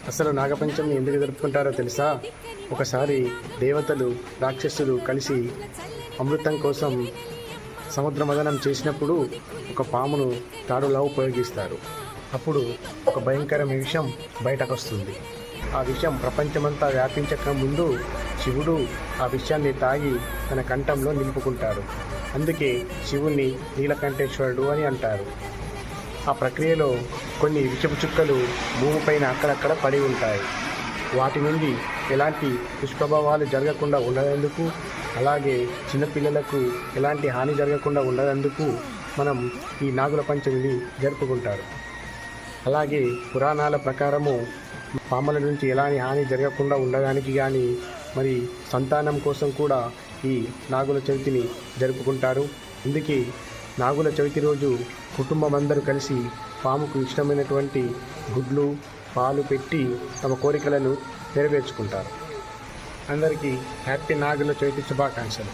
అసలు నాగపంచమిని ఎందుకు జరుపుకుంటారో తెలుసా? ఒకసారి దేవతలు రాక్షసులు కలిసి అమృతం కోసం సముద్ర మదనం చేసినప్పుడు ఒక పామును తాడులా ఉపయోగిస్తారు. అప్పుడు ఒక భయంకరమైన విషయం బయటకొస్తుంది. ఆ విషయం ప్రపంచమంతా వ్యాపించక ముందు శివుడు ఆ విషయాన్ని తాగి తన కంఠంలో నింపుకుంటాడు. అందుకే శివుణ్ణి నీలకంఠేశ్వరుడు అని అంటారు. ఆ ప్రక్రియలో కొన్ని విషపు చుక్కలు భూమిపైన అక్కడక్కడ పడి ఉంటాయి. వాటి నుండి ఎలాంటి దుష్ప్రభావాలు జరగకుండా ఉండేందుకు, అలాగే చిన్నపిల్లలకు ఎలాంటి హాని జరగకుండా ఉండేందుకు మనం ఈ నాగుల పంచమిని జరుపుకుంటారు. అలాగే పురాణాల ప్రకారము పాముల నుంచి ఎలాంటి హాని జరగకుండా ఉండడానికి కానీ, మరి సంతానం కోసం కూడా ఈ నాగుల చవితిని జరుపుకుంటారు. అందుకే నాగుల చవితి రోజు కుటుంబం అందరూ కలిసి పాముకు ఇష్టమైనటువంటి గుడ్లు పాలు పెట్టి తమ కోరికలను నెరవేర్చుకుంటారు. అందరికీ హ్యాపీ నాగుల చవితి శుభాకాంక్షలు.